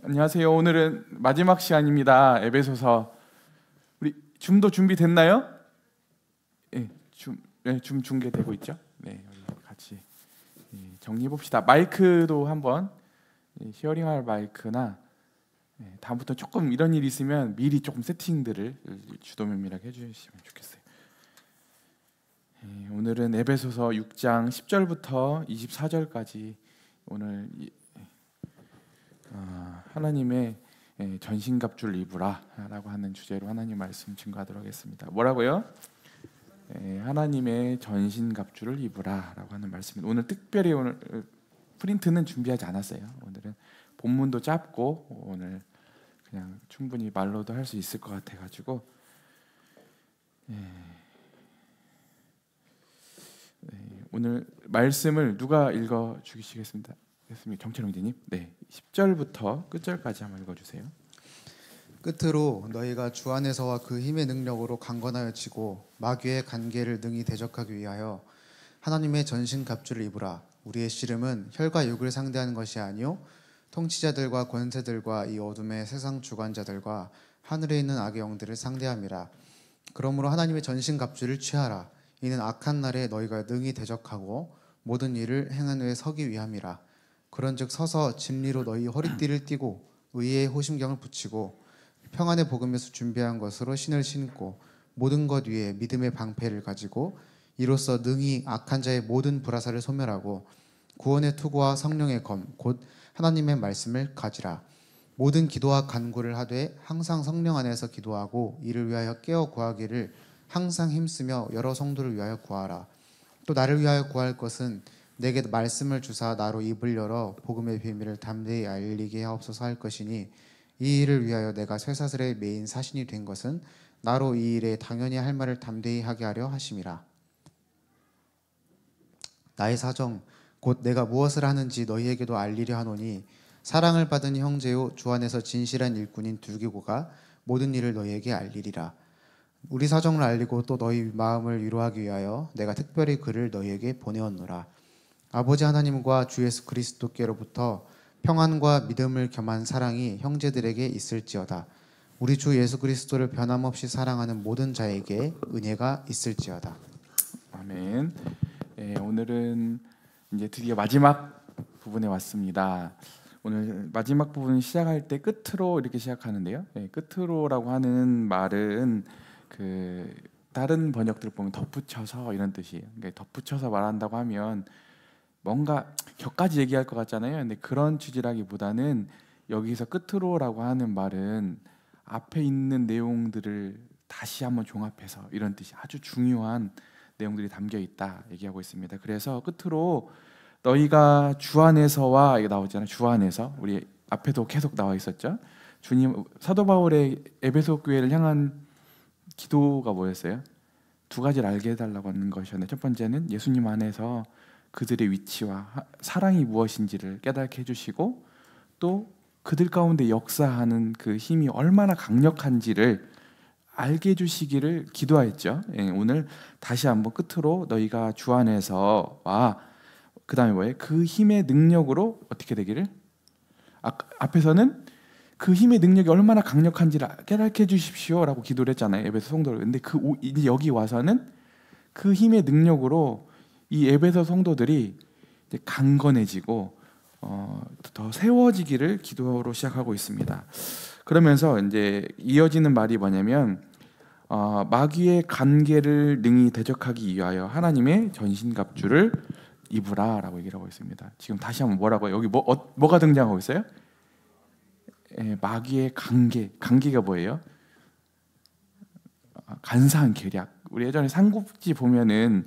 안녕하세요. 오늘은 마지막 시간입니다. 에베소서. 우리 줌도 준비됐나요? 네, 줌 중계되고 있죠? 네, 여기 같이 정리해 봅시다. 마이크도 한번 쉐어링할 마이크나 다음부터 조금 이런 일이 있으면 미리 조금 세팅들을 주도면밀하게 해주시면 좋겠어요. 오늘은 에베소서 6장 10절부터 24절까지 오늘 하나님의 전신갑주를 입으라라고 하는 주제로 하나님 말씀 증거하도록 하겠습니다. 뭐라고요? 하나님의 전신갑주를 입으라라고 하는 말씀입니다. 오늘 특별히 오늘 프린트는 준비하지 않았어요. 오늘은 본문도 짧고 오늘 그냥 충분히 말로도 할 수 있을 것 같아가지고 오늘 말씀을 누가 읽어 주시겠습니다. 정철 형제님, 10절부터 끝절까지 한번 읽어주세요. 끝으로 너희가 주 안에서와 그 힘의 능력으로 강건하여 지고 마귀의 간계를 능히 대적하기 위하여 하나님의 전신 갑주를 입으라. 우리의 씨름은 혈과 육을 상대하는 것이 아니요 통치자들과 권세들과 이 어둠의 세상 주관자들과 하늘에 있는 악의 영들을 상대함이라. 그러므로 하나님의 전신 갑주를 취하라. 이는 악한 날에 너희가 능히 대적하고 모든 일을 행한 후에 서기 위함이라. 그런즉 서서 진리로 너희 허리띠를 띠고 의의 호심경을 붙이고 평안의 복음에서 준비한 것으로 신을 신고 모든 것 위에 믿음의 방패를 가지고 이로써 능히 악한 자의 모든 불화살을 소멸하고 구원의 투구와 성령의 검 곧 하나님의 말씀을 가지라. 모든 기도와 간구를 하되 항상 성령 안에서 기도하고 이를 위하여 깨어 구하기를 항상 힘쓰며 여러 성도를 위하여 구하라. 또 나를 위하여 구할 것은 내게 말씀을 주사 나로 입을 열어 복음의 비밀을 담대히 알리게 하옵소서 할 것이니 이 일을 위하여 내가 쇠사슬의 메인 사신이 된 것은 나로 이 일에 당연히 할 말을 담대히 하게 하려 하심이라. 나의 사정 곧 내가 무엇을 하는지 너희에게도 알리려 하노니 사랑을 받은 형제요 주 안에서 진실한 일꾼인 두기고가 모든 일을 너희에게 알리리라. 우리 사정을 알리고 또 너희 마음을 위로하기 위하여 내가 특별히 그를 너희에게 보내었노라. 아버지 하나님과 주 예수 그리스도께로부터 평안과 믿음을 겸한 사랑이 형제들에게 있을지어다. 우리 주 예수 그리스도를 변함없이 사랑하는 모든 자에게 은혜가 있을지어다. 아멘. 오늘은 이제 드디어 마지막 부분에 왔습니다. 오늘 마지막 부분 시작할 때 끝으로 이렇게 시작하는데요. 끝으로라고 하는 말은 그 다른 번역들 보면 덧붙여서 이런 뜻이에요. 그러니까 덧붙여서 말한다고 하면 뭔가 격까지 얘기할 것 같잖아요. 근데 그런 취지라기보다는 여기서 끝으로라고 하는 말은 앞에 있는 내용들을 다시 한번 종합해서 이런 뜻이 아주 중요한 내용들이 담겨 있다 얘기하고 있습니다. 그래서 끝으로 너희가 주 안에서와 이게 나오잖아요. 주 안에서 우리 앞에도 계속 나와 있었죠. 주님 사도 바울의 에베소 교회를 향한 기도가 뭐였어요? 두 가지를 알게 해달라고 하는 것이었는데 첫 번째는 예수님 안에서 그들의 위치와 사랑이 무엇인지를 깨닫게 해주시고 또 그들 가운데 역사하는 그 힘이 얼마나 강력한지를 알게 해주시기를 기도하였죠. 오늘 다시 한번 끝으로 너희가 주 안에서와 그 다음에 뭐예요? 그 힘의 능력으로 어떻게 되기를? 앞에서는 그 힘의 능력이 얼마나 강력한지를 깨닫게 해주십시오라고 기도를 했잖아요. 에베소 성도를. 근데 이제 여기 와서는 그 힘의 능력으로 이 에베소 성도들이 이제 강건해지고 더 세워지기를 기도로 시작하고 있습니다. 그러면서 이제 이어지는 말이 뭐냐면 마귀의 간계를 능히 대적하기 위하여 하나님의 전신갑주를 입으라라고 얘기를 하고 있습니다. 지금 다시 한번 뭐라고요? 여기 뭐가 등장하고 있어요? 마귀의 간계가 뭐예요? 간사한 계략. 우리 예전에 삼국지 보면은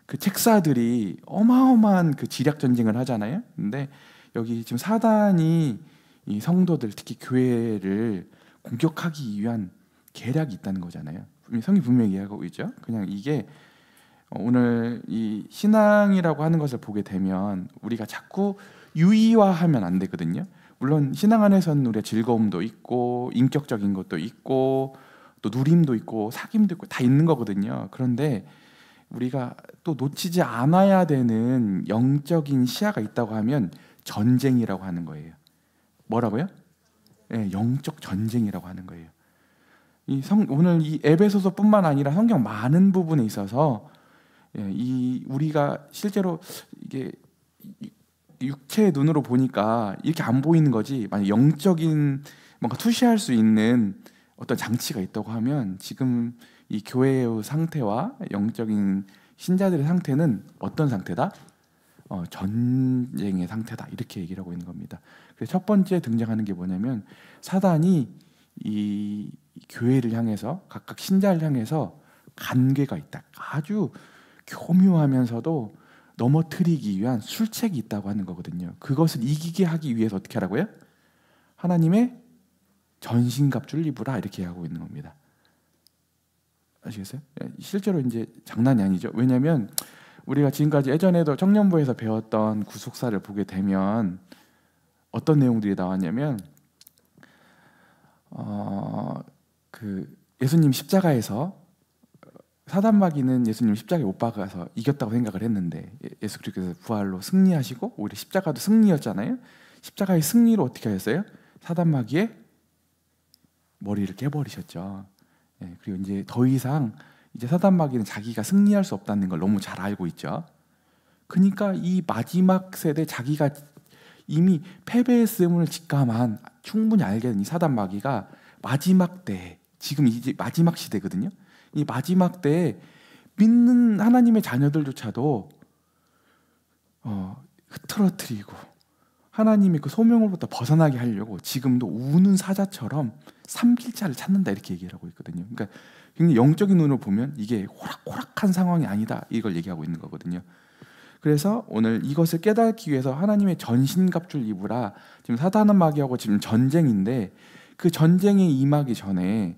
그 책사들이 어마어마한 그 지략 전쟁을 하잖아요. 근데 여기 지금 사단이 이 성도들 특히 교회를 공격하기 위한 계략이 있다는 거잖아요. 성이 분명히 이야기하고 있죠. 그냥 이게 오늘 이 신앙이라고 하는 것을 보게 되면 우리가 자꾸 유의화하면 안 되거든요. 물론 신앙 안에서는 우리가 즐거움도 있고 인격적인 것도 있고 또 누림도 있고 사귐도 있고 다 있는 거거든요. 그런데 우리가 또 놓치지 않아야 되는 영적인 시야가 있다고 하면 전쟁이라고 하는 거예요. 뭐라고요? 영적 전쟁이라고 하는 거예요. 오늘 이 에베소서뿐만 아니라 성경 많은 부분에 있어서 우리가 실제로 이게 육체의 눈으로 보니까 이렇게 안 보이는 거지, 만약 영적인 뭔가 투시할 수 있는 어떤 장치가 있다고 하면 지금 이 교회의 상태와 영적인 신자들의 상태는 어떤 상태다? 전쟁의 상태다, 이렇게 얘기를 하고 있는 겁니다. 그래서 첫 번째 등장하는 게 뭐냐면, 사단이 이 교회를 향해서, 각각 신자를 향해서 관계가 있다, 아주 교묘하면서도 넘어뜨리기 위한 술책이 있다고 하는 거거든요. 그것을 이기게 하기 위해서 어떻게 하라고요? 하나님의 전신갑주를 입으라, 이렇게 하고 있는 겁니다. 아시겠어요? 실제로 이제 장난이 아니죠. 왜냐하면 우리가 지금까지 예전에도 청년부에서 배웠던 구속사를 보게 되면 어떤 내용들이 나왔냐면, 그 예수님 십자가에서 사단마귀는 예수님 십자가에 못 박아서 이겼다고 생각을 했는데, 예수 그리스도께서 부활로 승리하시고 오히려 십자가도 승리였잖아요. 십자가의 승리로 어떻게 하셨어요? 사단마귀의 머리를 깨버리셨죠. 그리고 이제 더 이상 이제 사단마귀는 자기가 승리할 수 없다는 걸 너무 잘 알고 있죠. 그러니까 이 마지막 세대, 자기가 이미 패배했음을 직감한, 충분히 알게 된 이 사단마귀가 마지막 때, 지금 이제 마지막 시대거든요. 이 마지막 때에 믿는 하나님의 자녀들조차도 흐트러뜨리고 하나님의 그 소명으로부터 벗어나게 하려고 지금도 우는 사자처럼 삼킬자를 찾는다, 이렇게 얘기를 하고 있거든요. 그러니까 굉장히 영적인 눈으로 보면 이게 호락호락한 상황이 아니다, 이걸 얘기하고 있는 거거든요. 그래서 오늘 이것을 깨닫기 위해서 하나님의 전신갑주를 입으라. 지금 사단마귀하고 지금 전쟁인데, 그 전쟁에 임하기 전에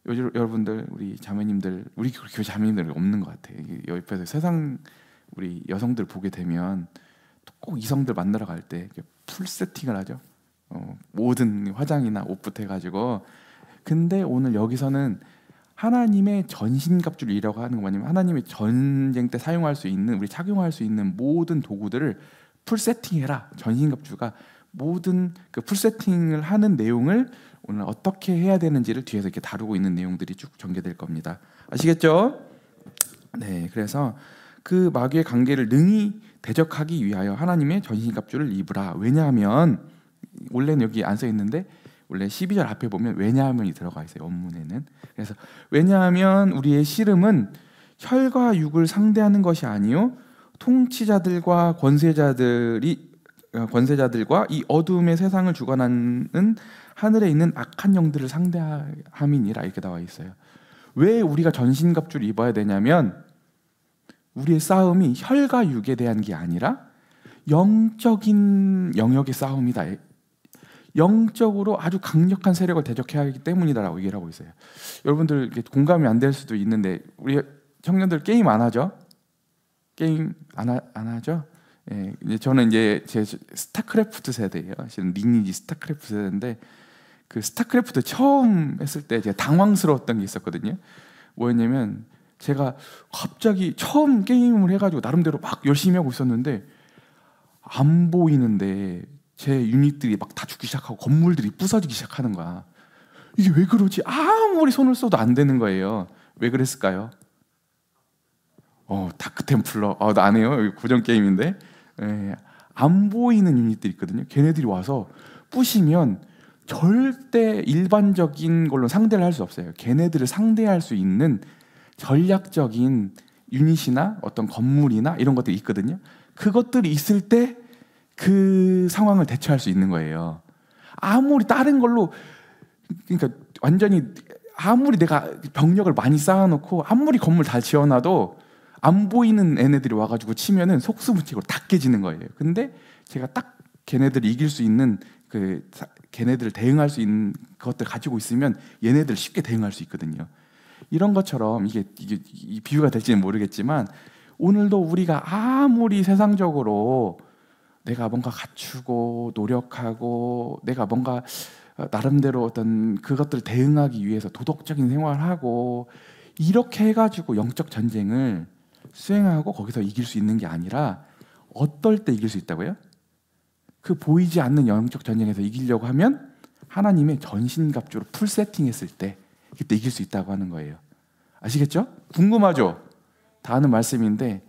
여러분들, 우리 자매님들, 우리 교회 자매님들은 없는 것 같아요. 옆에서 세상 우리 여성들 보게 되면 꼭 이성들 만나러 갈 때 풀 세팅을 하죠. 모든 화장이나 옷부터 해가지고. 근데 오늘 여기서는 하나님의 전신갑주를 이라고 하는 거 뭐냐면, 하나님의 전쟁 때 사용할 수 있는, 우리 착용할 수 있는 모든 도구들을 풀 세팅해라. 전신갑주가 모든 그 풀 세팅을 하는 내용을 오늘 어떻게 해야 되는지를 뒤에서 이렇게 다루고 있는 내용들이 쭉 전개될 겁니다. 아시겠죠? 네, 그래서 그 마귀의 관계를 능히 대적하기 위하여 하나님의 전신갑주를 입으라. 왜냐하면, 원래는 여기 안 써 있는데 원래 12절 앞에 보면 왜냐하면이 들어가 있어요, 원문에는. 그래서 왜냐하면 우리의 씨름은 혈과 육을 상대하는 것이 아니요 통치자들과 권세자들과 이 어둠의 세상을 주관하는 하늘에 있는 악한 영들을 상대함이니라, 이렇게 나와 있어요. 왜 우리가 전신갑주를 입어야 되냐면, 우리의 싸움이 혈과 육에 대한 게 아니라 영적인 영역의 싸움이다. 영적으로 아주 강력한 세력을 대적해야 하기 때문이다라고 얘기를 하고 있어요. 여러분들 공감이 안 될 수도 있는데, 우리 청년들 게임 안 하죠? 게임 안 하죠? 예, 저는 이제 제 스타크래프트 세대예요. 실은 리니지 스타크래프트 세대인데, 그 스타크래프트 처음 했을 때 제가 당황스러웠던 게 있었거든요. 뭐였냐면, 제가 갑자기 처음 게임을 해가지고 나름대로 막 열심히 하고 있었는데 안 보이는데 제 유닛들이 막 다 죽기 시작하고 건물들이 부서지기 시작하는 거야. 이게 왜 그러지? 아무리 손을 써도 안 되는 거예요. 왜 그랬을까요? 다크 템플러. 나 안 해요. 고전 게임인데. 안 보이는 유닛들이 있거든요. 걔네들이 와서 부시면 절대 일반적인 걸로 상대를 할 수 없어요. 걔네들을 상대할 수 있는 전략적인 유닛이나 어떤 건물이나 이런 것들이 있거든요. 그것들이 있을 때 그 상황을 대처할 수 있는 거예요. 아무리 다른 걸로, 그러니까 완전히 아무리 내가 병력을 많이 쌓아놓고 아무리 건물 다 지어놔도 안 보이는 애네들이 와가지고 치면은 속수무책으로 다 깨지는 거예요. 근데 제가 딱 걔네들을 이길 수 있는, 걔네들을 대응할 수 있는 것들 가지고 있으면 얘네들 쉽게 대응할 수 있거든요. 이런 것처럼 이게 비유가 될지는 모르겠지만, 오늘도 우리가 아무리 세상적으로 내가 뭔가 갖추고 노력하고 내가 뭔가 나름대로 어떤 그것들을 대응하기 위해서 도덕적인 생활을 하고 이렇게 해가지고 영적 전쟁을 수행하고 거기서 이길 수 있는 게 아니라, 어떨 때 이길 수 있다고요? 그 보이지 않는 영적 전쟁에서 이기려고 하면 하나님의 전신갑주로 풀 세팅했을 때 그때 이길 수 있다고 하는 거예요. 아시겠죠? 궁금하죠? 다 아는 말씀인데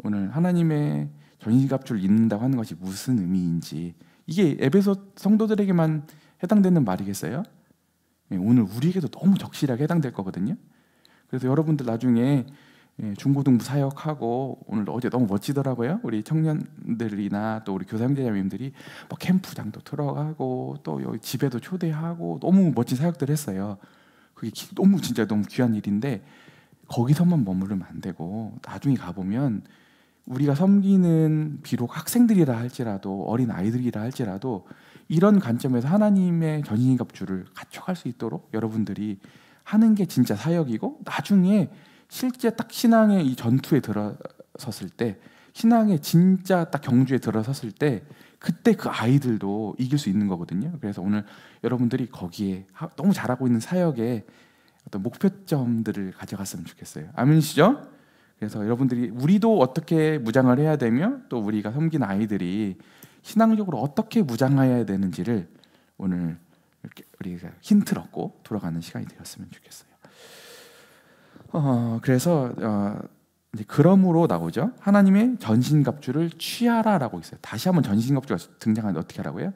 오늘 하나님의 전신갑주를 입는다고 하는 것이 무슨 의미인지, 이게 에베소 성도들에게만 해당되는 말이겠어요? 오늘 우리에게도 너무 적실하게 해당될 거거든요. 그래서 여러분들 나중에 중고등부 사역하고, 오늘 어제 너무 멋지더라고요. 우리 청년들이나 또 우리 교사 형제자매님들이 뭐 캠프장도 들어가고 또 여기 집에도 초대하고 너무 멋진 사역들을 했어요. 그게 너무 진짜 너무 귀한 일인데 거기서만 머무르면 안 되고 나중에 가보면 우리가 섬기는 비록 학생들이라 할지라도 어린 아이들이라 할지라도 이런 관점에서 하나님의 전신갑주를 갖춰갈 수 있도록 여러분들이 하는 게 진짜 사역이고, 나중에 실제 딱 신앙의 이 전투에 들어섰을 때, 신앙의 진짜 딱 경주에 들어섰을 때 그때 그 아이들도 이길 수 있는 거거든요. 그래서 오늘 여러분들이 거기에 너무 잘하고 있는 사역에 어떤 목표점들을 가져갔으면 좋겠어요. 아멘이시죠? 그래서 여러분들이 우리도 어떻게 무장을 해야 되며 또 우리가 섬긴 아이들이 신앙적으로 어떻게 무장해야 되는지를 오늘 이렇게 우리가 힌트를 얻고 돌아가는 시간이 되었으면 좋겠어요. 그래서 이제 그러므로 나오죠. 하나님의 전신갑주를 취하라라고 있어요. 다시 한번 전신갑주가 등장하는데 어떻게 하라고요?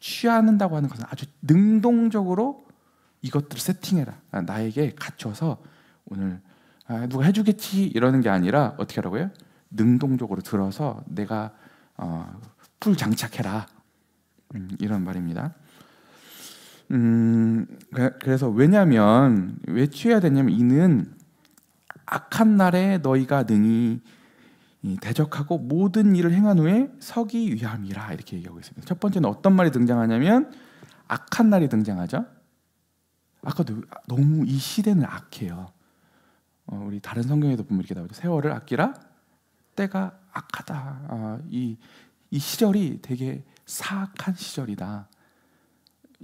취하는다고 하는 것은 아주 능동적으로 이것들을 세팅해라. 나에게 갖춰서 오늘 누가 해주겠지 이러는 게 아니라 어떻게 하라고요? 능동적으로 들어서 내가 풀 장착해라. 이런 말입니다. 그래서 왜냐하면 왜 취해야 되냐면 이는 악한 날에 너희가 능히 대적하고 모든 일을 행한 후에 서기 위함이라 이렇게 얘기하고 있습니다. 첫 번째는 어떤 말이 등장하냐면 악한 날이 등장하죠. 아까도 너무 이 시대는 악해요. 우리 다른 성경에도 보면 이렇게 나오죠. 세월을 아끼라 때가 악하다. 이 시절이 되게 사악한 시절이다.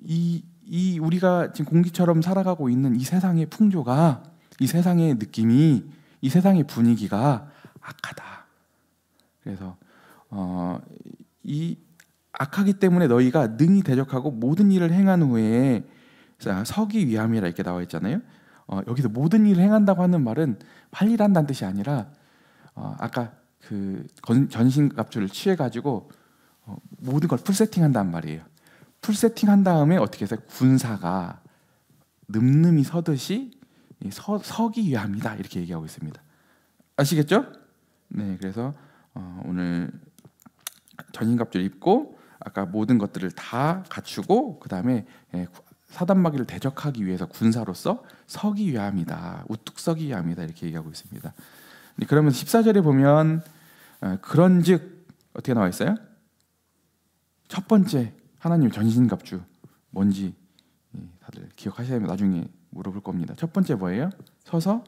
이 우리가 지금 공기처럼 살아가고 있는 이 세상의 풍조가, 이 세상의 느낌이, 이 세상의 분위기가 악하다. 그래서 이 악하기 때문에 너희가 능히 대적하고 모든 일을 행한 후에 서기 위함이라 이렇게 나와 있잖아요. 여기서 모든 일을 행한다고 하는 말은 할 일 한다는 뜻이 아니라 아까 그 전신갑주를 취해가지고 모든 걸 풀 세팅한다는 말이에요. 풀 세팅한 다음에 어떻게 해서 군사가 늠름히 서듯이 서기 위함이다 이렇게 얘기하고 있습니다. 아시겠죠? 네, 그래서 오늘 전신갑주를 입고 아까 모든 것들을 다 갖추고 그 다음에 사단마귀를 대적하기 위해서 군사로서 서기 위함이다, 우뚝 서기 위함이다 이렇게 얘기하고 있습니다. 그러면서 14절에 보면 그런즉 어떻게 나와 있어요? 첫 번째 하나님의 전신갑주 뭔지 다들 기억하셔야 되면 나중에 물어볼 겁니다. 첫 번째 뭐예요? 서서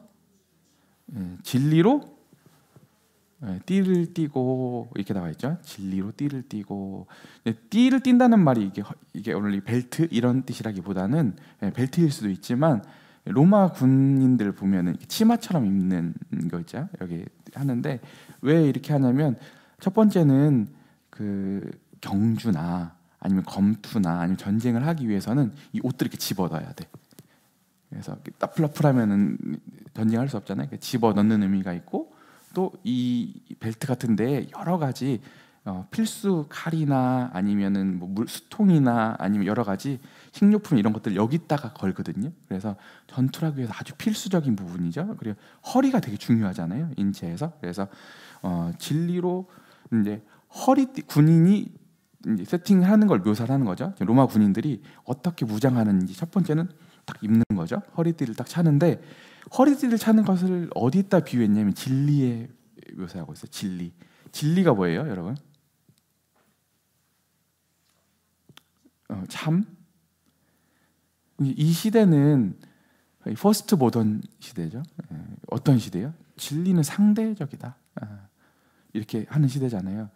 진리로 띠를 띠고 이렇게 나와 있죠. 진리로 띠를 띠고, 띠를 띈다는 말이 이게 오늘 이 벨트 이런 뜻이라기보다는 벨트일 수도 있지만 로마 군인들 보면은 치마처럼 입는 거 있죠. 여기 하는데 왜 이렇게 하냐면 첫 번째는 그 경주나 아니면 검투나 아니면 전쟁을 하기 위해서는 이 옷들 이렇게 집어넣어야 돼. 그래서 따플라플하면은 전쟁할 수 없잖아요. 집어넣는 의미가 있고 또 이 벨트 같은데 여러 가지 필수 칼이나 아니면은 뭐 수통이나 아니면 여러 가지 식료품 이런 것들 여기다가 걸거든요. 그래서 전투를 하기 위해서 아주 필수적인 부분이죠. 그리고 허리가 되게 중요하잖아요, 인체에서. 그래서 진리로 이제 허리띠 군인이 이제 세팅하는 걸 묘사를 하는 거죠. 로마 군인들이 어떻게 무장하는지 첫 번째는 딱 입는 거죠. 허리띠를 딱 차는데 허리띠를 차는 것을 어디에다 비유했냐면 진리에 묘사하고 있어요. 진리가 뭐예요, 여러분? 참. 이 시대는 퍼스트 모던 시대죠. 어떤 시대요? 진리는 상대적이다. 이렇게 하는 시대잖아요.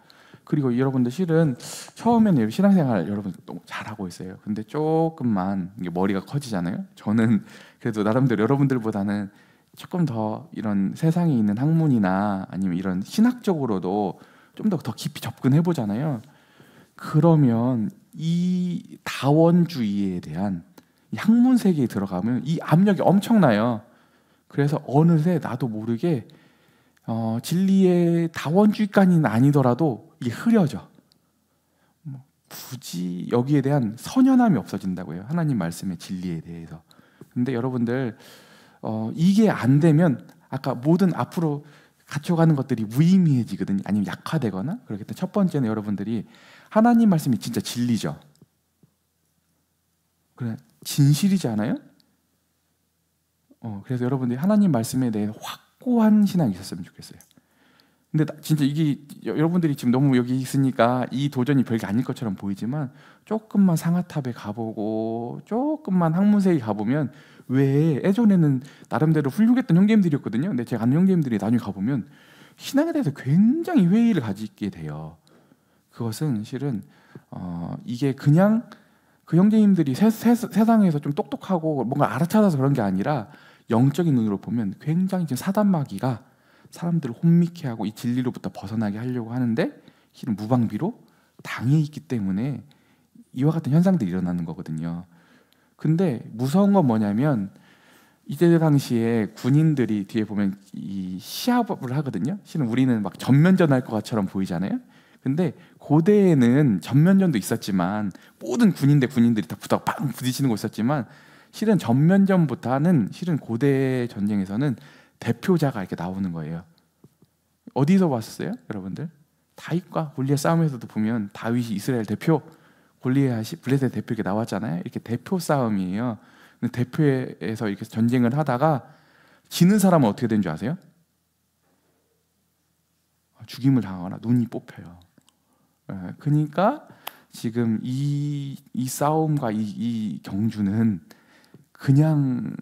그리고 여러분들 실은 처음에는 신앙생활 여러분 너무 잘하고 있어요. 근데 조금만 이게 머리가 커지잖아요. 저는 그래도 나름대로 여러분들보다는 조금 더 이런 세상에 있는 학문이나 아니면 이런 신학적으로도 좀 더 깊이 접근해 보잖아요. 그러면 이 다원주의에 대한 이 학문 세계에 들어가면 이 압력이 엄청나요. 그래서 어느새 나도 모르게 진리의 다원주의까지는 아니더라도 이게 흐려져. 굳이 여기에 대한 선연함이 없어진다고요. 하나님 말씀의 진리에 대해서. 근데 여러분들 이게 안 되면 아까 모든 앞으로 갖춰가는 것들이 무의미해지거든요. 아니면 약화되거나 그렇기 때문에 첫 번째는 여러분들이 하나님 말씀이 진짜 진리죠. 그래 진실이잖아요. 그래서 여러분들이 하나님 말씀에 대해 확고한 신앙이 있었으면 좋겠어요. 근데 진짜 이게 여러분들이 지금 너무 여기 있으니까 이 도전이 별게 아닐 것처럼 보이지만 조금만 상아탑에 가보고 조금만 학문세계 가보면 왜 예전에는 나름대로 훌륭했던 형제님들이었거든요. 근데 제가 아는 형제님들이 나중에 가보면 신앙에 대해서 굉장히 회의를 가지게 돼요. 그것은 실은 이게 그냥 그 형제님들이 세상에서 좀 똑똑하고 뭔가 알아차려서 그런 게 아니라 영적인 눈으로 보면 굉장히 지금 사단마귀가 사람들을 혼미케 하고 이 진리로부터 벗어나게 하려고 하는데 실은 무방비로 당해 있기 때문에 이와 같은 현상들이 일어나는 거거든요. 근데 무서운 건 뭐냐면 이때 당시에 군인들이 뒤에 보면 이 시합을 하거든요. 실은 우리는 막 전면전할 것처럼 보이잖아요. 근데 고대에는 전면전도 있었지만 모든 군인들이 다 빵 부딪히는 거 있었지만 실은 전면전보다는 실은 고대 전쟁에서는 대표자가 이렇게 나오는 거예요. 어디서 봤었어요, 여러분들? 다윗과 골리앗 싸움에서도 보면 다윗이 이스라엘 대표, 골리앗이 블레셋 대표 이렇게 나왔잖아요. 이렇게 대표 싸움이에요. 근데 대표에서 이렇게 전쟁을 하다가 지는 사람은 어떻게 되는 줄 아세요? 죽임을 당하거나 눈이 뽑혀요. 그러니까 지금 이 싸움과 이 경주는 그냥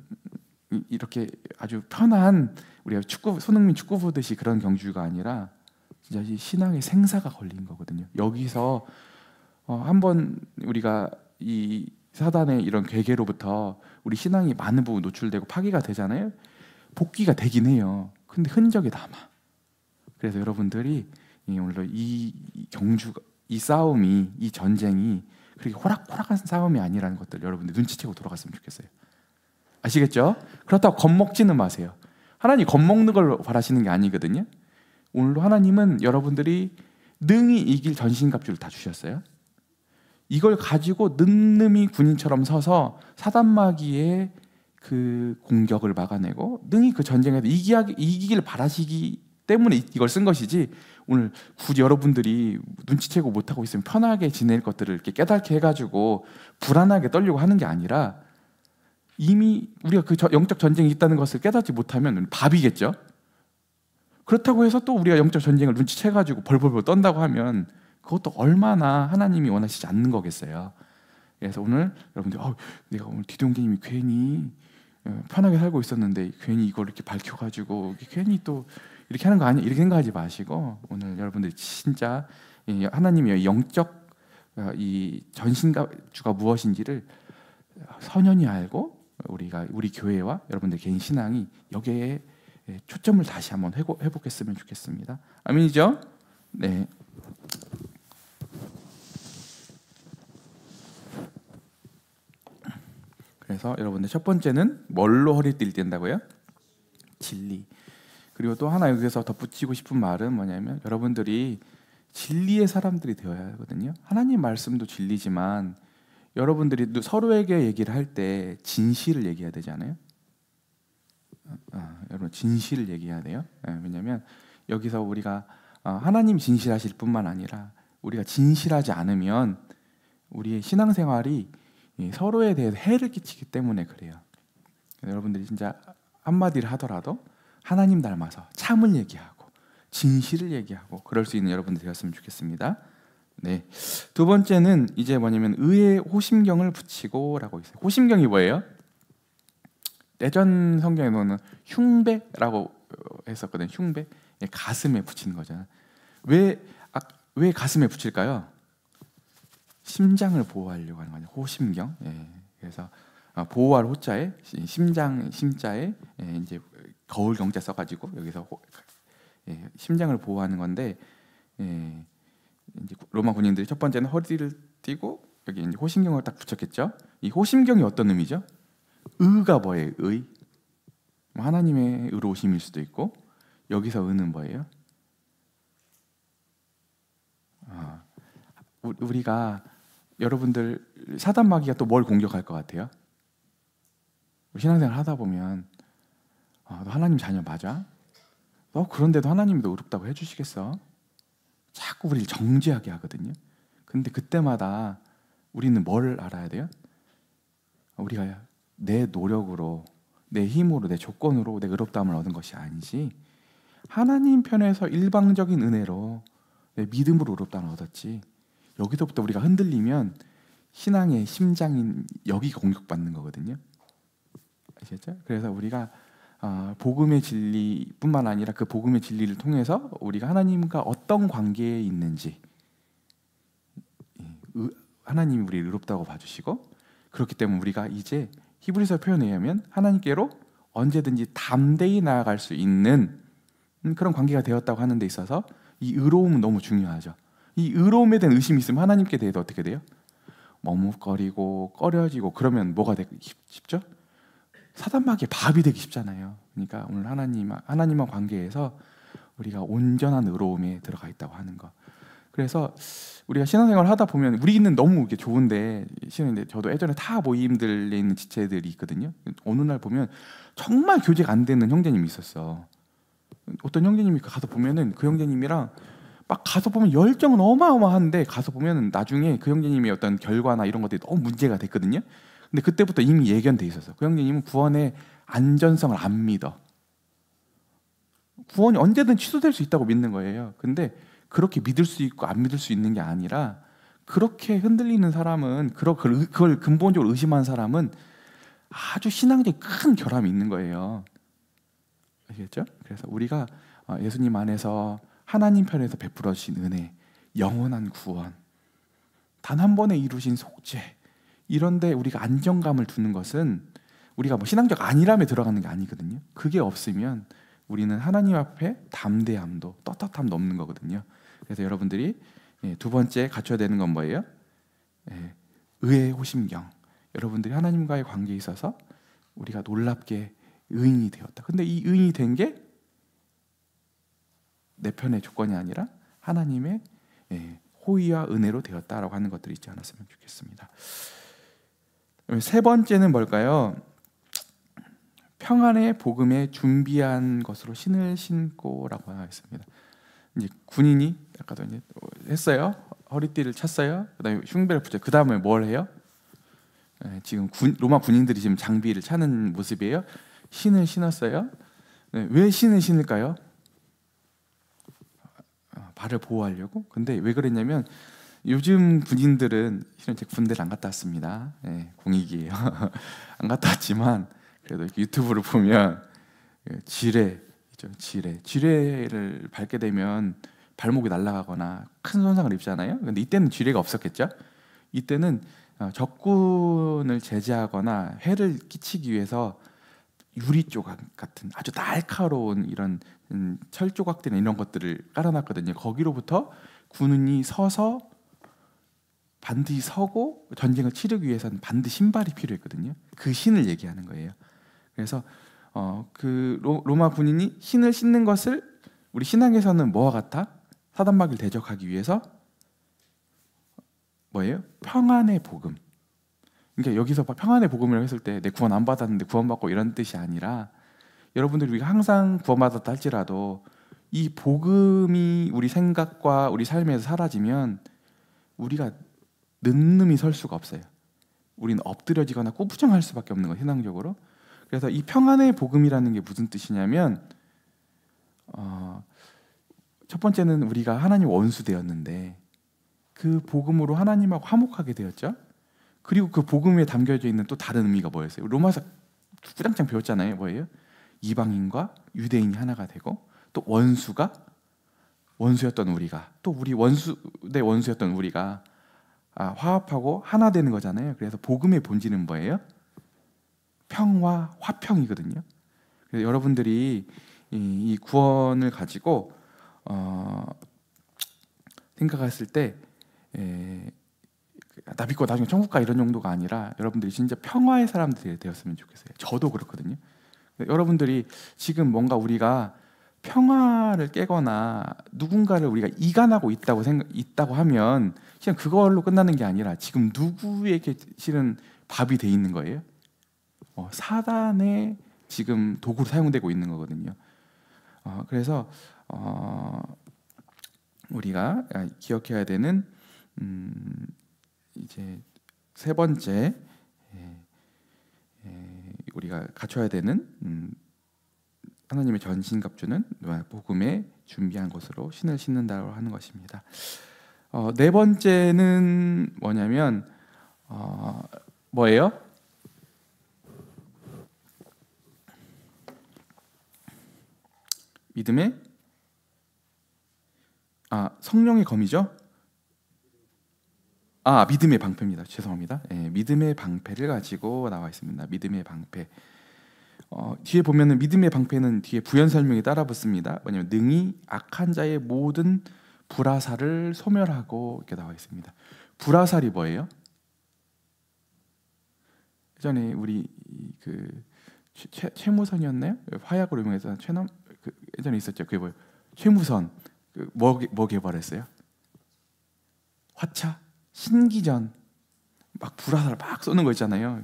이렇게 아주 편한 우리가 손흥민 축구 보듯이 그런 경주가 아니라 진짜 이 신앙의 생사가 걸린 거거든요. 여기서 한번 우리가 이 사단의 이런 괴계로부터 우리 신앙이 많은 부분 노출되고 파괴가 되잖아요. 복귀가 되긴 해요. 근데 흔적이 남아. 그래서 여러분들이 오늘 이 경주가 이 싸움이 이 전쟁이 그렇게 호락호락한 싸움이 아니라는 것들 여러분들 눈치채고 돌아갔으면 좋겠어요. 아시겠죠? 그렇다고 겁먹지는 마세요. 하나님 겁먹는 걸 바라시는 게 아니거든요. 오늘도 하나님은 여러분들이 능히 이길 전신갑주를 다 주셨어요. 이걸 가지고 늠름히 군인처럼 서서 사단마귀의 그 공격을 막아내고 능히 그 전쟁에서 이기길 바라시기 때문에 이걸 쓴 것이지 오늘 굳이 여러분들이 눈치채고 못하고 있으면 편하게 지낼 것들을 이렇게 깨닫게 해가지고 불안하게 떨려고 하는 게 아니라 이미 우리가 그 영적 전쟁이 있다는 것을 깨닫지 못하면 밥이겠죠. 그렇다고 해서 또 우리가 영적 전쟁을 눈치채가지고 벌벌벌 떤다고 하면 그것도 얼마나 하나님이 원하시지 않는 거겠어요. 그래서 오늘 여러분들 내가 오늘 디도 형제님이 괜히 편하게 살고 있었는데 괜히 이걸 이렇게 밝혀가지고 괜히 또 이렇게 하는 거 아니야? 이렇게 생각하지 마시고 오늘 여러분들 진짜 하나님의 영적 이 전신갑주가 무엇인지를 선연히 알고 우리 교회와 여러분들 개인 신앙이 여기에 초점을 다시 한번 회복했으면 좋겠습니다. 아멘이죠? 네. 그래서 여러분들 첫 번째는 뭘로 허리띠를 뗀다고요? 진리. 그리고 또 하나 여기서 덧붙이고 싶은 말은 뭐냐면 여러분들이 진리의 사람들이 되어야 하거든요. 하나님 말씀도 진리지만 여러분들이 서로에게 얘기를 할 때 진실을 얘기해야 되지 않아요? 여러분 진실을 얘기해야 돼요. 왜냐하면 여기서 우리가 하나님 진실하실 뿐만 아니라 우리가 진실하지 않으면 우리의 신앙생활이 서로에 대해서 해를 끼치기 때문에 그래요. 여러분들이 진짜 한마디를 하더라도 하나님 닮아서 참을 얘기하고 진실을 얘기하고 그럴 수 있는 여러분들 되었으면 좋겠습니다. 네. 두 번째는 이제 뭐냐면 의의 호심경을 붙이고라고 있어요. 호심경이 뭐예요? 예전 성경에는 흉배라고 했었거든요. 흉배, 가슴에 붙이는 거잖아요. 왜 가슴에 붙일까요? 심장을 보호하려고 하는 거죠. 호심경. 그래서 보호할 호자에 심자에 이제 거울 경자 써가지고 여기서 심장을 보호하는 건데 이제 로마 군인들이 첫 번째는 허리를 띠고 여기 이제 호심경을 딱 붙였겠죠. 이 호심경이 어떤 의미죠? 의가 뭐예요? 의. 하나님의 의로우심일 수도 있고 여기서 의는 뭐예요? 우리가 여러분들 사단 마귀가 또 뭘 공격할 것 같아요? 신앙생활 하다 보면 너 하나님 자녀 맞아? 너 그런데도 하나님이 너 의롭다고 해주시겠어? 자꾸 우리를 정죄하게 하거든요. 근데 그때마다 우리는 뭘 알아야 돼요? 우리가 내 노력으로, 내 힘으로, 내 조건으로 내 의롭다함을 얻은 것이 아니지 하나님 편에서 일방적인 은혜로 내 믿음으로 의롭다함을 얻었지. 여기서부터 우리가 흔들리면 신앙의 심장인 여기가 공격받는 거거든요. 아시겠죠? 그래서 우리가 복음의 진리뿐만 아니라 그 복음의 진리를 통해서 우리가 하나님과 어떤 관계에 있는지 하나님이 우리를 의롭다고 봐주시고 그렇기 때문에 우리가 이제 히브리서 표현에 의하면 하나님께로 언제든지 담대히 나아갈 수 있는 그런 관계가 되었다고 하는 데 있어서 이 의로움은 너무 중요하죠. 이 의로움에 대한 의심이 있으면 하나님께 대해서 어떻게 돼요? 머뭇거리고 꺼려지고 그러면 뭐가 되기 쉽죠? 사단마귀의 밥이 되기 쉽잖아요. 그러니까 오늘 하나님과 관계에서 우리가 온전한 의로움에 들어가 있다고 하는 거. 그래서 우리가 신앙생활을 하다 보면 우리는 너무 이게 좋은데 저도 예전에 타 모임들에 있는 지체들이 있거든요. 어느 날 보면 정말 교제가 안 되는 형제님이 있었어. 어떤 형제님이 가서 보면은 그 형제님이랑 막 가서 보면 열정은 어마어마한데 가서 보면은 나중에 그 형제님의 어떤 결과나 이런 것들이 너무 문제가 됐거든요. 근데 그때부터 이미 예견돼 있었어. 그 형제님은 구원의 안전성을 안 믿어. 구원이 언제든 취소될 수 있다고 믿는 거예요. 근데 그렇게 믿을 수 있고 안 믿을 수 있는 게 아니라 그렇게 흔들리는 사람은 그걸 근본적으로 의심한 사람은 아주 신앙적인 큰 결함이 있는 거예요. 아시겠죠? 그래서 우리가 예수님 안에서 하나님 편에서 베풀어 주신 은혜, 영원한 구원, 단 한 번에 이루신 속죄 이런데 우리가 안정감을 두는 것은 우리가 뭐 신앙적 안일함에 들어가는 게 아니거든요. 그게 없으면 우리는 하나님 앞에 담대함도 떳떳함도 없는 거거든요. 그래서 여러분들이 두 번째 갖춰야 되는 건 뭐예요? 의의 호심경. 여러분들이 하나님과의 관계에 있어서 우리가 놀랍게 의인이 되었다. 근데 이 의인이 된 게 내 편의 조건이 아니라 하나님의 호의와 은혜로 되었다라고 하는 것들이 있지 않았으면 좋겠습니다. 세 번째는 뭘까요? 평안의 복음에 준비한 것으로 신을 신고라고 하겠습니다. 이제 군인이 아까도 이제 했어요. 허리띠를 찼어요. 그다음에 흉배를 붙여. 그 다음에 뭘 해요? 지금 로마 군인들이 지금 장비를 차는 모습이에요. 신을 신었어요. 왜 신을 신을까요? 발을 보호하려고. 근데 왜 그랬냐면 요즘 군인들은 실은 제 군대를 안 갔다 왔습니다. 공익이에요. 안 갔다 왔지만 그래도 이렇게 유튜브를 보면 지뢰를 밟게 되면 발목이 날아가거나 큰 손상을 입잖아요. 근데 이때는 지뢰가 없었겠죠. 이때는 적군을 제지하거나 해를 끼치기 위해서 유리 조각 같은 아주 날카로운 이런 철 조각들이나 이런 것들을 깔아놨거든요. 거기로부터 군인이 서서 반드시 서고 전쟁을 치르기 위해서는 반드시 신발이 필요했거든요. 그 신을 얘기하는 거예요. 그래서 그 로마 군인이 신을 신는 것을 우리 신앙에서는 뭐와 같아? 사단마귀를 대적하기 위해서 뭐예요? 평안의 복음. 그러니까 여기서 평안의 복음이라고 했을 때 내 구원 안 받았는데 구원받고 이런 뜻이 아니라 여러분들이 우리가 항상 구원받았다 할지라도 이 복음이 우리 생각과 우리 삶에서 사라지면 우리가 는름이 설 수가 없어요. 우리는 엎드려지거나 꾸부정할 수밖에 없는 거예요, 신앙적으로. 그래서 이 평안의 복음이라는 게 무슨 뜻이냐면 첫 번째는 우리가 하나님 원수 되었는데 그 복음으로 하나님하고 화목하게 되었죠. 그리고 그 복음에 담겨져 있는 또 다른 의미가 뭐였어요? 로마서 구장창 배웠잖아요. 뭐예요? 이방인과 유대인이 하나가 되고 또 원수였던 우리가 또 우리 원수였던 우리가 화합하고 하나 되는 거잖아요. 그래서 복음의 본질은 뭐예요? 평화, 화평이거든요. 그래서 여러분들이 이 구원을 가지고 생각했을 때 나 믿고 나중에 천국 가 이런 정도가 아니라 여러분들이 진짜 평화의 사람들이 되었으면 좋겠어요. 저도 그렇거든요. 여러분들이 지금 뭔가 우리가 평화를 깨거나 누군가를 우리가 이간하고 있다고 하면 그냥 그걸로 끝나는 게 아니라 지금 누구에게 실은 밥이 돼 있는 거예요? 사단의 지금 도구로 사용되고 있는 거거든요. 그래서 우리가 기억해야 되는 이제 세 번째 우리가 갖춰야 되는 하나님의 전신갑주는 복음에 준비한 것으로 신을 신는다고 하는 것입니다. 네 번째는 뭐냐면 뭐예요? 믿음의 성령의 검이죠. 믿음의 방패입니다. 죄송합니다. 믿음의 방패를 가지고 나와 있습니다. 믿음의 방패. 뒤에 보면은 믿음의 방패는 뒤에 부연 설명이 따라 붙습니다. 뭐냐면 능히 악한 자의 모든 불화살을 소멸하고 이렇게 나와 있습니다. 불화살이 뭐예요? 예전에 우리 그 최무선이었나요? 화약으로 이용해서 예전에 있었죠. 그게 뭐예요? 최무선 뭐 개발했어요? 화차, 신기전 막 불화살 막 쏘는 거 있잖아요.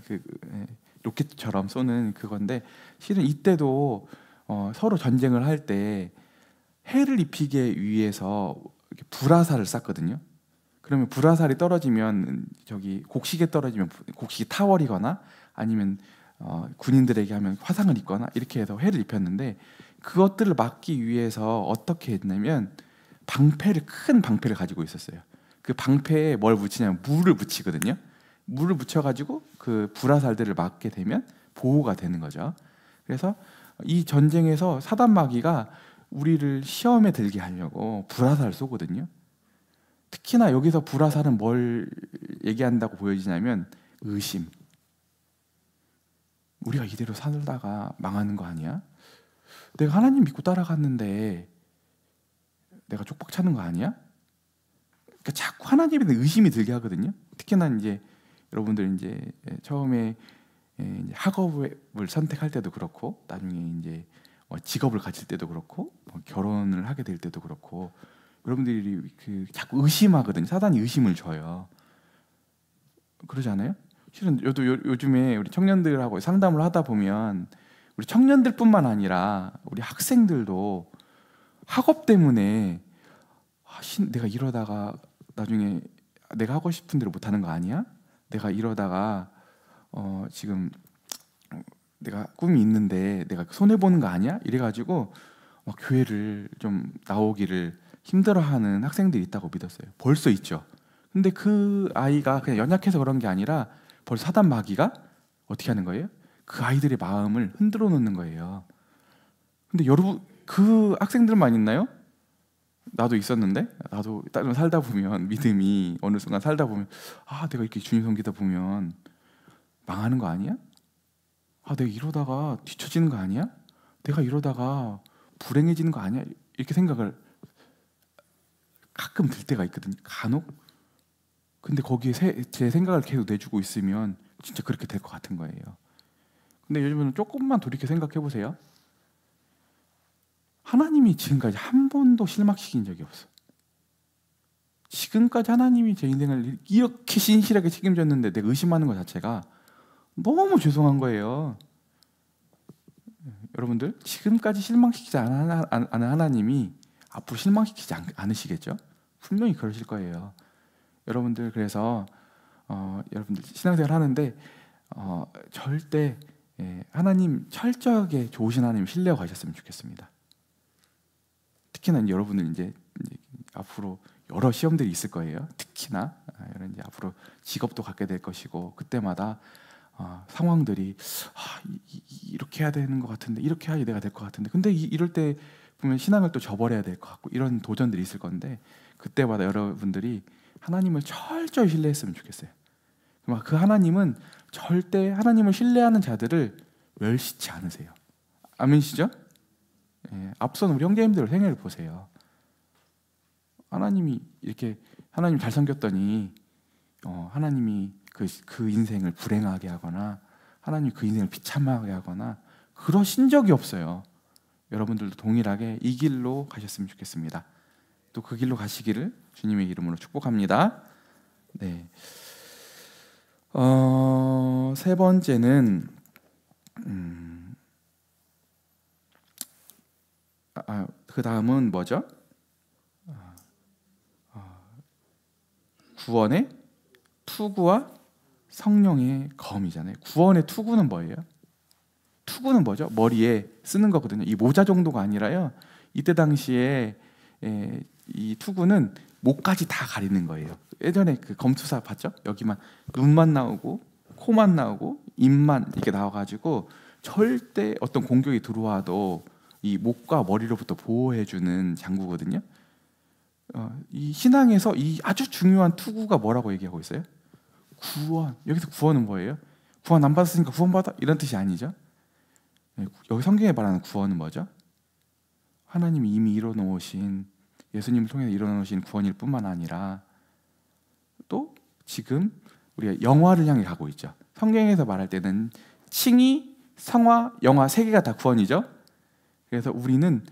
로켓처럼 쏘는 그건데 실은 이때도 서로 전쟁을 할 때 해를 입히기 위해서 불화살을 쐈거든요. 그러면 불화살이 떨어지면 곡식에 떨어지면 곡식이 타버리거나 아니면 군인들에게 하면 화상을 입거나 이렇게 해서 해를 입혔는데 그것들을 막기 위해서 어떻게 했냐면 큰 방패를 가지고 있었어요. 그 방패에 뭘 붙이냐면 물을 붙이거든요. 물을 붙여가지고 그 불화살들을 막게 되면 보호가 되는 거죠. 그래서 이 전쟁에서 사단 마귀가 우리를 시험에 들게 하려고 불화살을 쏘거든요. 특히나 여기서 불화살은 뭘 얘기한다고 보여지냐면 의심. 우리가 이대로 살다가 망하는 거 아니야? 내가 하나님 믿고 따라갔는데 내가 쪽박 차는 거 아니야? 그러니까 자꾸 하나님에 대한 의심이 들게 하거든요. 특히나 이제 여러분들 이제 처음에 학업을 선택할 때도 그렇고 나중에 이제 직업을 가질 때도 그렇고 결혼을 하게 될 때도 그렇고 여러분들이 자꾸 의심하거든요. 사단이 의심을 줘요. 그러지 않아요? 실은 요즘에 우리 청년들하고 상담을 하다 보면 우리 청년들뿐만 아니라 우리 학생들도 학업 때문에 내가 이러다가 나중에 내가 하고 싶은 대로 못하는 거 아니야? 내가 이러다가 지금 내가 꿈이 있는데 내가 손해 보는 거 아니야? 이래가지고 교회를 좀 나오기를 힘들어하는 학생들이 있다고 믿었어요. 벌써 있죠. 근데 그 아이가 그냥 연약해서 그런 게 아니라 벌써 사단 마귀가 어떻게 하는 거예요? 그 아이들의 마음을 흔들어 놓는 거예요. 근데 여러분 그 학생들만 있나요? 나도 있었는데 나도 살다 보면 믿음이 어느 순간 살다 보면 내가 이렇게 주님 섬기다 보면 망하는 거 아니야? 내가 이러다가 뒤처지는 거 아니야? 내가 이러다가 불행해지는 거 아니야? 이렇게 생각을 가끔 들 때가 있거든요. 간혹. 근데 거기에 제 생각을 계속 내주고 있으면 진짜 그렇게 될 것 같은 거예요. 근데 요즘은 조금만 돌이켜 생각해 보세요. 하나님이 지금까지 한 번도 실망시킨 적이 없어. 지금까지 하나님이 제 인생을 이렇게 신실하게 책임졌는데 내가 의심하는 것 자체가 너무 죄송한 거예요. 여러분들 지금까지 실망시키지 않은 하나님이 앞으로 실망시키지 않으시겠죠? 분명히 그러실 거예요. 여러분들 그래서 여러분들 신앙생활 하는데 절대 하나님 철저하게 좋으신 하나님 신뢰하고 가셨으면 좋겠습니다. 특히나 이제 여러분들 이제 앞으로 여러 시험들이 있을 거예요. 특히나 이런 이제 앞으로 직업도 갖게 될 것이고 그때마다 상황들이 이렇게 해야 되는 것 같은데 이렇게 해야 내가 될 것 같은데 근데 이럴 때 보면 신앙을 또 저버려야 될 것 같고 이런 도전들이 있을 건데 그때마다 여러분들이 하나님을 철저히 신뢰했으면 좋겠어요. 그 하나님은 절대 하나님을 신뢰하는 자들을 멸시치 않으세요. 아멘이시죠? 앞선 우리 형제님들 생애를 보세요. 하나님이 이렇게 하나님 잘 섬겼더니 하나님이 그 인생을 불행하게 하거나 하나님이 그 인생을 비참하게 하거나 그러신 적이 없어요. 여러분들도 동일하게 이 길로 가셨으면 좋겠습니다. 또 그 길로 가시기를 주님의 이름으로 축복합니다. 네. 세 번째는 그 다음은 뭐죠? 구원의 투구와 성령의 검이잖아요. 구원의 투구는 뭐예요? 투구는 뭐죠? 머리에 쓰는 거거든요. 이 모자 정도가 아니라요. 이때 당시에 이 투구는 목까지 다 가리는 거예요. 예전에 그 검투사 봤죠? 여기만 눈만 나오고 코만 나오고 입만 이렇게 나와가지고 절대 어떤 공격이 들어와도 이 목과 머리로부터 보호해주는 장구거든요. 이 신앙에서 이 아주 중요한 투구가 뭐라고 얘기하고 있어요? 구원. 여기서 구원은 뭐예요? 구원 안 받았으니까 구원받아 이런 뜻이 아니죠. 여기 성경에 말하는 구원은 뭐죠? 하나님이 이미 이뤄놓으신 예수님을 통해서 이뤄놓으신 구원일 뿐만 아니라 또 지금 우리가 영화를 향해 가고 있죠. 성경에서 말할 때는 칭의, 성화, 영화 세 개가 다 구원이죠. 그래서 우리는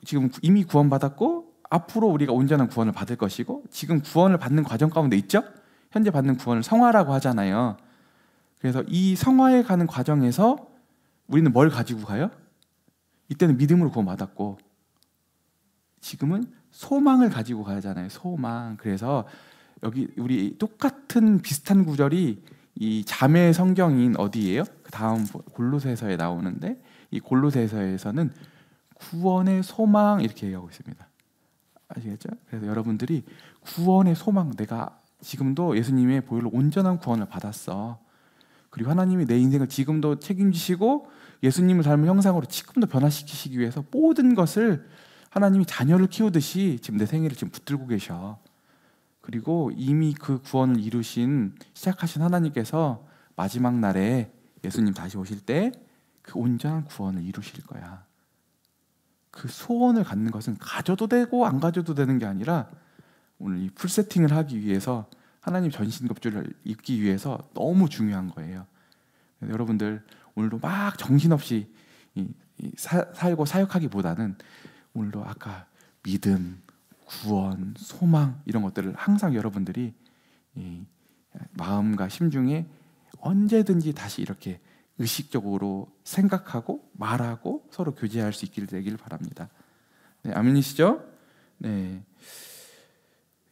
지금 이미 구원받았고 앞으로 우리가 온전한 구원을 받을 것이고 지금 구원을 받는 과정 가운데 있죠. 현재 받는 구원을 성화라고 하잖아요. 그래서 이 성화에 가는 과정에서 우리는 뭘 가지고 가요? 이때는 믿음으로 구원받았고 지금은 소망을 가지고 가잖아요. 소망. 그래서 여기 우리 똑같은 비슷한 구절이 이 자매 성경인 어디예요? 그 다음 골로새서에 나오는데 이 골로새서에서는 구원의 소망 이렇게 얘기하고 있습니다. 아시겠죠? 그래서 여러분들이 구원의 소망, 내가 지금도 예수님의 보혈로 온전한 구원을 받았어. 그리고 하나님이 내 인생을 지금도 책임지시고 예수님을 닮은 형상으로 지금도 변화시키시기 위해서 모든 것을 하나님이 자녀를 키우듯이 지금 내 생애를 지금 붙들고 계셔. 그리고 이미 그 구원을 시작하신 하나님께서 마지막 날에 예수님 다시 오실 때 그 온전한 구원을 이루실 거야. 그 소원을 갖는 것은 가져도 되고 안 가져도 되는 게 아니라 오늘 이 풀 세팅을 하기 위해서 하나님 전신갑주를 입기 위해서 너무 중요한 거예요. 여러분들 오늘도 막 정신없이 살고 사역하기보다는 오늘도 아까 믿음, 구원, 소망 이런 것들을 항상 여러분들이 마음과 심중에 언제든지 다시 이렇게 의식적으로 생각하고 말하고 서로 교제할 수 있기를 되기를 바랍니다. 네, 아멘이시죠? 네.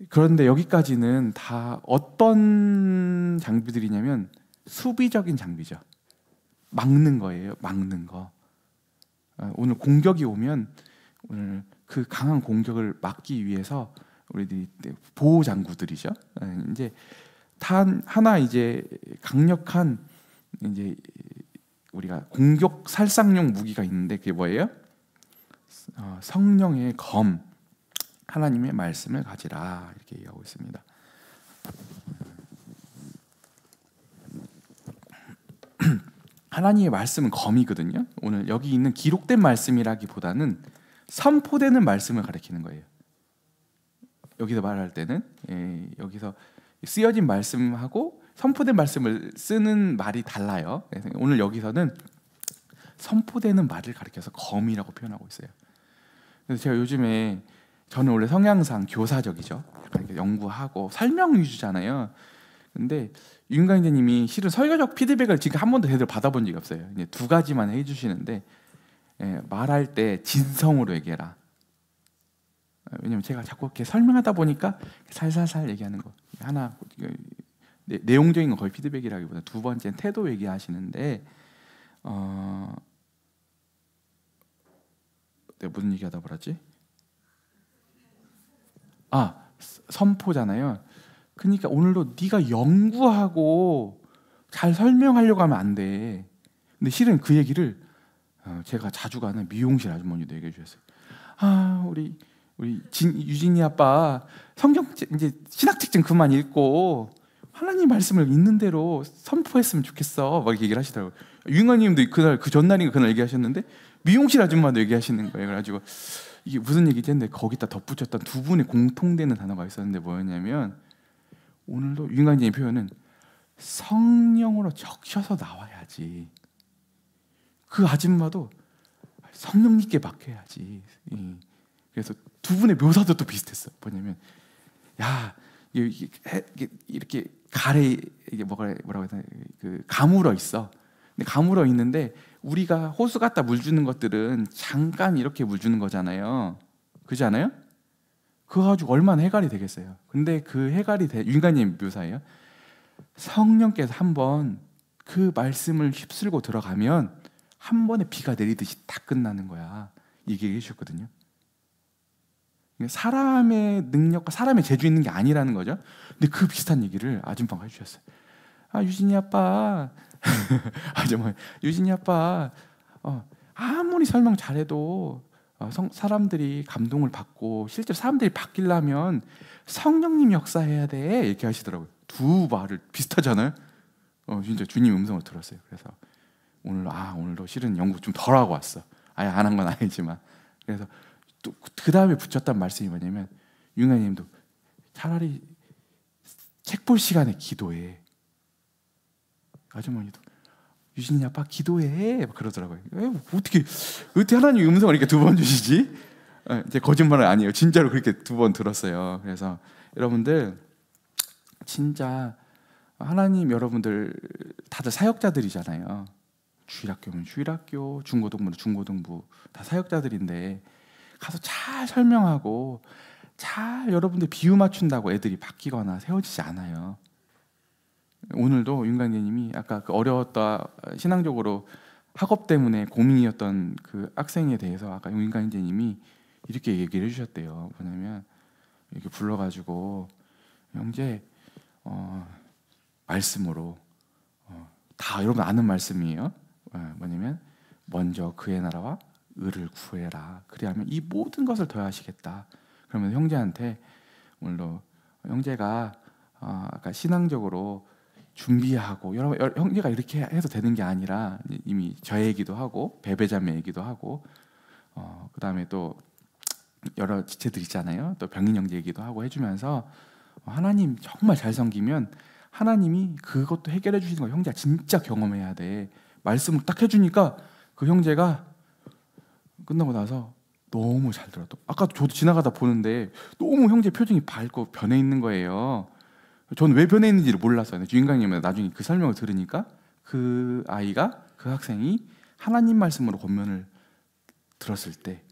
그런데 여기까지는 다 어떤 장비들이냐면 수비적인 장비죠. 막는 거예요. 막는 거. 오늘 공격이 오면 오늘 그 강한 공격을 막기 위해서 우리들이 보호 장구들이죠. 이제 하나 이제 강력한 이제 우리가 공격 살상용 무기가 있는데 그게 뭐예요? 성령의 검, 하나님의 말씀을 가지라 이렇게 얘기하고 있습니다. 하나님의 말씀은 검이거든요. 오늘 여기 있는 기록된 말씀이라기보다는 선포되는 말씀을 가리키는 거예요. 여기서 말할 때는 여기서 쓰여진 말씀하고 선포된 말씀을 쓰는 말이 달라요. 그래서 오늘 여기서는 선포되는 말을 가리켜서 검이라고 표현하고 있어요. 그래서 제가 요즘에 저는 원래 성향상 교사적이죠. 이렇게 연구하고 설명 위주잖아요. 근데 윤강재님이 실은 설교적 피드백을 지금 한 번도 제대로 받아본 적이 없어요. 이제 두 가지만 해주시는데 말할 때 진성으로 얘기해라. 왜냐면 제가 자꾸 이렇게 설명하다 보니까 살살살 얘기하는 거 하나 내용적인 건 거의 피드백이라기보다 두 번째는 태도 얘기하시는데 내가 무슨 얘기하다 보았지? 선포잖아요. 그러니까 오늘도 네가 연구하고 잘 설명하려고 하면 안 돼. 근데 실은 그 얘기를 제가 자주 가는 미용실 아주머니도 얘기해 주셨어요. 우리 유진이 아빠 성경 이제 신학책 좀 그만 읽고 하나님 말씀을 있는 대로 선포했으면 좋겠어. 막 얘기를 하시더라고요. 유인관님도 그 전날인가 그날 얘기하셨는데 미용실 아줌마도 얘기하시는 거예요. 그래가지고 이게 무슨 얘기지 했는데 거기다 덧붙였던 두 분의 공통되는 단어가 있었는데 뭐였냐면 오늘도 윤관진의 표현은 성령으로 적셔서 나와야지. 그 아줌마도 성령님께 맡겨야지. 그래서 두 분의 묘사도 또 비슷했어. 뭐냐면 야 이렇게 가래 이게 뭐라고 해야 되나 그 가물어 있어. 근데 가물어 있는데 우리가 호수 갖다 물 주는 것들은 잠깐 이렇게 물 주는 거잖아요. 그렇지 않아요? 그거 가지고 얼마나 해갈이 되겠어요. 근데 그 해갈이 윤관님 묘사예요. 성령께서 한번 그 말씀을 휩쓸고 들어가면 한 번에 비가 내리듯이 다 끝나는 거야. 이게 해주셨거든요. 사람의 능력과 사람의 재주 있는 게 아니라는 거죠. 근데 그 비슷한 얘기를 아줌마가 해주셨어요. 아 유진이 아빠 아줌마 유진이 아빠 아무리 설명 잘해도 사람들이 감동을 받고 실제로 사람들이 바뀌려면 성령님 역사해야 돼 이렇게 하시더라고요. 두 말을 비슷하잖아요. 진짜 주님 음성을 들었어요. 그래서 오늘도 실은 연구 좀 덜 하고 왔어. 아예 안 한 건 아니지만 그래서 또 그 다음에 붙였던 말씀이 뭐냐면 윤가님도 차라리 책 볼 시간에 기도해. 아주머니도 유진이 아빠 기도해 막 그러더라고요. 어떻게 하나님 음성을 이렇게 두 번 주시지? 제 거짓말은 아니에요. 진짜로 그렇게 두 번 들었어요. 그래서 여러분들 진짜 하나님 여러분들 다들 사역자들이잖아요. 주일학교면 주일학교, 중고등부는 중고등부 다 사역자들인데 가서 잘 설명하고 잘 여러분들 비유 맞춘다고 애들이 바뀌거나 세워지지 않아요. 오늘도 윤관계님이 아까 그 어려웠다 신앙적으로 학업 때문에 고민이었던 그 학생에 대해서 아까 윤관계님이 이렇게 얘기를 해주셨대요. 뭐냐면 이렇게 불러가지고 형제 말씀으로 다 여러분 아는 말씀이에요. 뭐냐면 먼저 그의 나라와 의를 구해라. 그리하면 이 모든 것을 더하시겠다. 그러면 형제한테 오늘도 형제가 아까 신앙적으로 준비하고 여러분 형제가 이렇게 해도 되는 게 아니라 이미 저 얘기도 하고 베베자매 얘기도 하고 그 다음에 또 여러 지체들 있잖아요. 또 병인 형제 얘기도 하고 해주면서 하나님 정말 잘 섬기면 하나님이 그것도 해결해 주시는 거 형제가 진짜 경험해야 돼. 말씀을 딱 해주니까 그 형제가 끝나고 나서 너무 잘 들었다. 아까 저도 지나가다 보는데 너무 형제 표정이 밝고 변해 있는 거예요. 저는 왜 변해 있는지를 몰랐어요. 주인공님은 나중에 그 설명을 들으니까 그 아이가 그 학생이 하나님 말씀으로 권면을 들었을 때